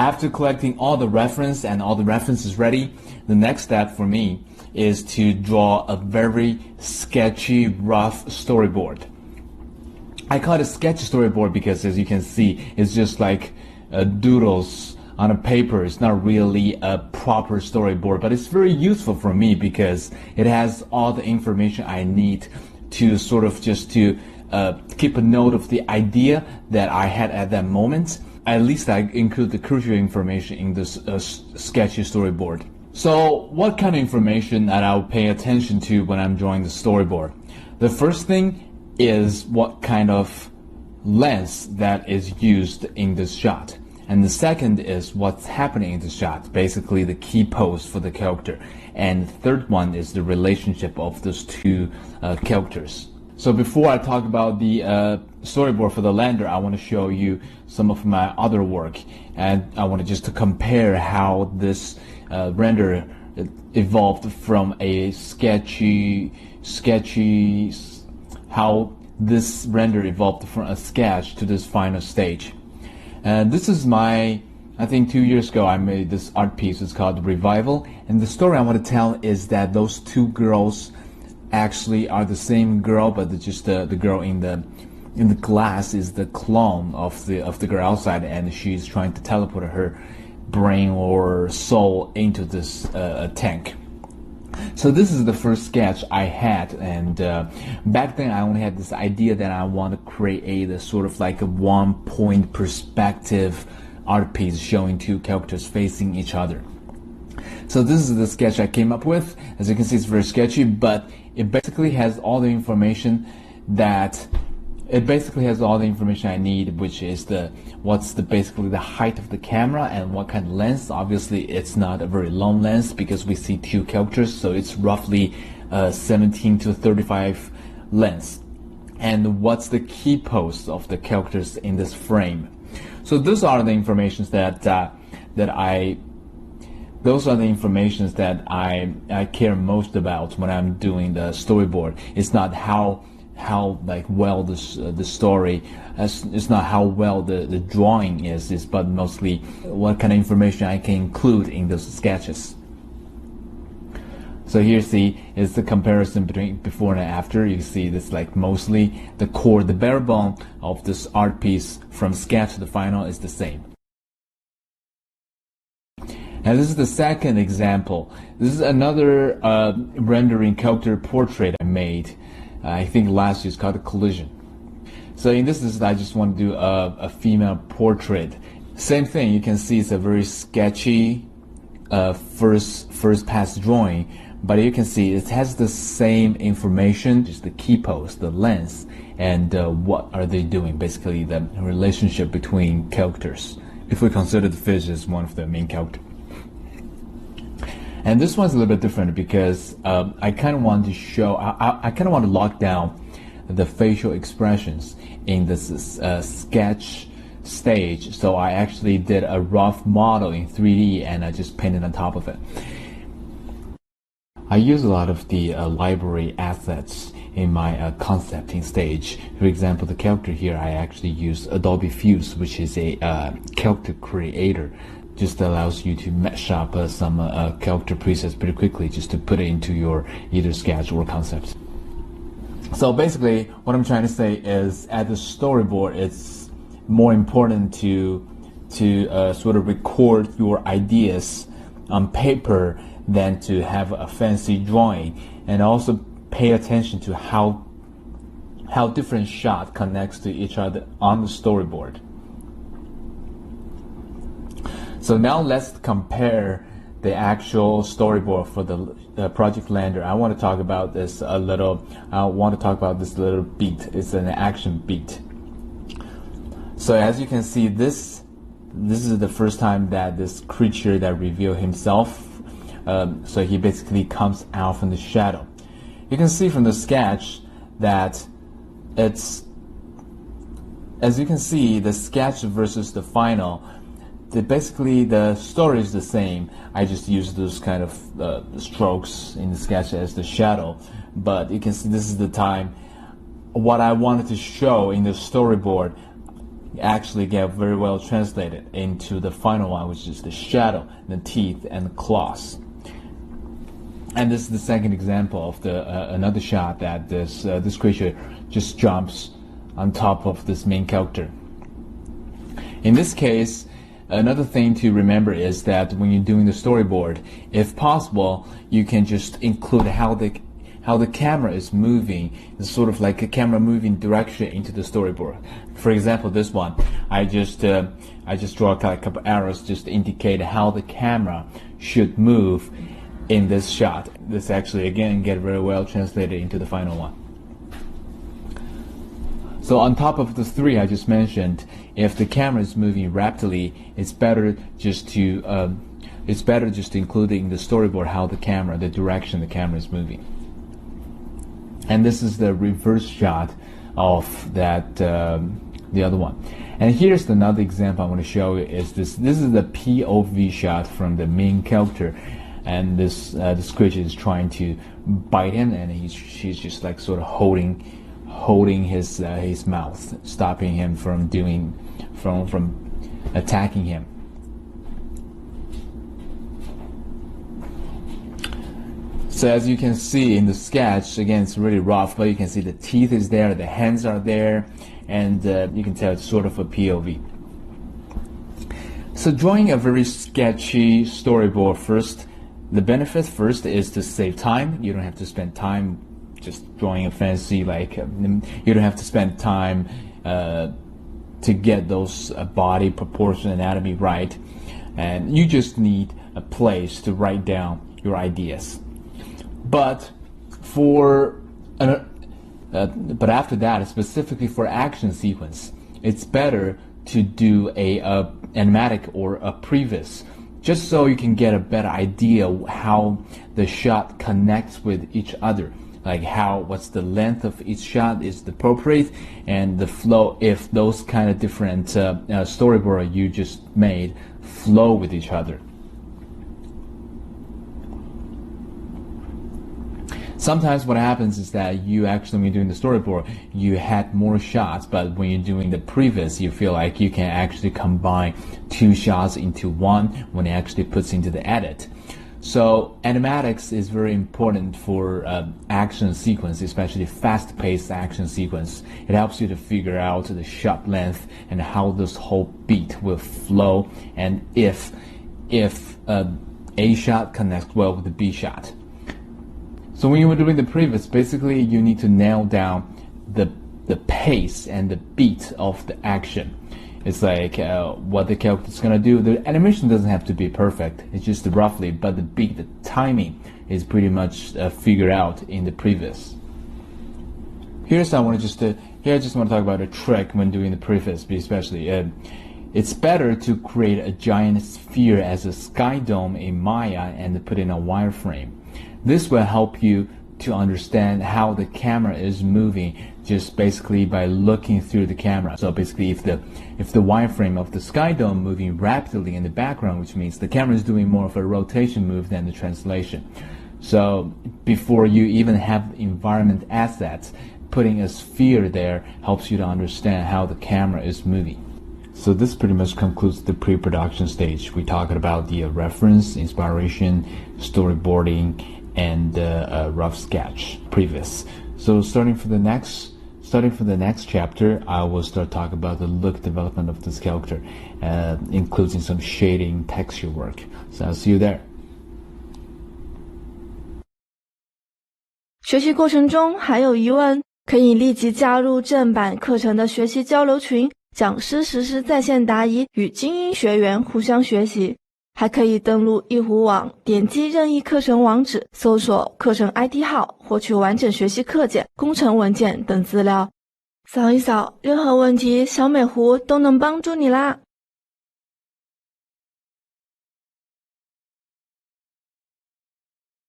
After collecting all the reference and all the references ready, the next step for me is to draw a very sketchy, rough storyboard. I call it a sketchy storyboard because, as you can see, it's just like doodles on a paper. It's not really a proper storyboard, but it's very useful for me because it has all the information I need to sort of just to keep a note of the idea that I had at that moment. At least I include the crucial information in this sketchy storyboard. So what kind of information that I'll pay attention to when I'm drawing the storyboard? The first thing is what kind of lens that is used in this shot. And the second is what's happening in the shot, basically the key pose for the character. And the third one is the relationship of those two characters. So before I talk about the storyboard for the lander, I want to show you some of my other work, and I want to just to compare how this render evolved from a how this render evolved from a sketch to this final stage. And this is my, I think 2 years ago I made this art piece. It's called Revival, and the story I want to tell is that those two girls actually are the same girl, but just the girl in the glass is the clone of the girl outside, and she's trying to teleport her brain or soul into this tank. So this is the first sketch I had, and back then I only had this idea that I want to create a sort of like a one-point perspective art piece showing two characters facing each other. So this is the sketch I came up with. As you can see, it's very sketchy, but it basically has all the information I need, which is basically the height of the camera and what kind of lens. Obviously, it's not a very long lens because we see two characters, so it's roughly 17 to 35 lens. And what's the key pose of the characters in this frame? So those are the informations that I care most about when I'm doing the storyboard. It's not how like well the story, it's not how well the drawing is, but mostly what kind of information I can include in those sketches. So here is the comparison between before and after. You see this, like, mostly the core, the bare bone of this art piece from sketch to the final is the same. And this is the second example. This is another rendering character portrait I made. I think last year. It's called Collision. So in this I just want to do a female portrait. Same thing. You can see it's a very sketchy first pass drawing, but you can see it has the same information, just the key pose, the lens, and what are they doing. Basically, the relationship between characters, if we consider the fish as one of the main characters. And this one's a little bit different because I kind of want to show, I kind of want to lock down the facial expressions in this sketch stage. So I actually did a rough model in 3D and I just painted on top of it. I use a lot of the library assets in my concepting stage. For example, the character here, I actually use Adobe Fuse, which is a character creator. Just allows you to mesh up some character presets pretty quickly, just to put it into your either sketch or concept. So basically, what I'm trying to say is, at the storyboard, it's more important to sort of record your ideas on paper than to have a fancy drawing, and also pay attention to how different shot connects to each other on the storyboard. So now let's compare the actual storyboard for the Project Lander. I want to talk about this a little. I want to talk about this little beat. It's an action beat. So as you can see, this is the first time that this creature that revealed himself. So he basically comes out from the shadow. You can see from the sketch that it's, as you can see, the sketch versus the final. Basically, the story is the same. I just use those kind of strokes in the sketch as the shadow. But you can see this is the time. What I wanted to show in the storyboard, actually get very well translated into the final one, which is the shadow, the teeth, and the claws. And this is the second example of the another shot that this creature just jumps on top of this main character. In this case, another thing to remember is that when you're doing the storyboard, if possible, you can just include how the camera is moving. It's sort of like a camera moving direction into the storyboard. For example, this one, I just draw a couple arrows just to indicate how the camera should move in this shot. This actually again get very well translated into the final one. So on top of the three I just mentioned, if the camera is moving rapidly, it's better just to include in the storyboard how the direction the camera is moving. And this is the reverse shot of that the other one. And here's another example I want to show you. Is this is the POV shot from the main character, and this creature is trying to bite him, and she's just like sort of holding his mouth, stopping him from attacking him. So as you can see in the sketch, again, it's really rough, but you can see the teeth is there, the hands are there, and you can tell it's sort of a POV. So drawing a very sketchy storyboard first, the benefit first is to save time. You don't have to spend time just drawing a fancy, you don't have to spend time to get those body proportion anatomy right, and you just need a place to write down your ideas. But after that, specifically for action sequence, it's better to do a animatic or a previs, just so you can get a better idea how the shot connects with each other, like what's the length of each shot is appropriate, and the flow, if those kind of different storyboard you just made flow with each other. Sometimes what happens is that you actually, when you're doing the storyboard, you had more shots, but when you're doing the previs, you feel like you can actually combine two shots into one when it actually puts into the edit. So animatics is very important for action sequence, especially fast-paced action sequence. It helps you to figure out the shot length and how this whole beat will flow, and if A shot connects well with the B shot. So when you were doing the previs, basically you need to nail down the pace and the beat of the action. It's like what the character's gonna do. The animation doesn't have to be perfect. It's just roughly, but the beat, the timing is pretty much figured out in the previs. Here I just want to talk about a trick when doing the previs, especially. It's better to create a giant sphere as a sky dome in Maya and put in a wireframe. This will help you to understand how the camera is moving just basically by looking through the camera. So basically if the wireframe of the sky dome moving rapidly in the background, which means the camera is doing more of a rotation move than the translation. So before you even have environment assets, putting a sphere there helps you to understand how the camera is moving. So this pretty much concludes the pre-production stage. We talked about the reference, inspiration, storyboarding, and rough sketch previs. So starting for the next chapter, I will start talking about the look development of this character, including some shading, texture work. So I'll see you there. 学习过程中还有疑问，可以立即加入正版课程的学习交流群，讲师实时在线答疑，与精英学员互相学习。还可以登录一湖网，点击任意课程网址，搜索课程 ID 号，获取完整学习课件、工程文件等资料。扫一扫，任何问题小美湖都能帮助你啦。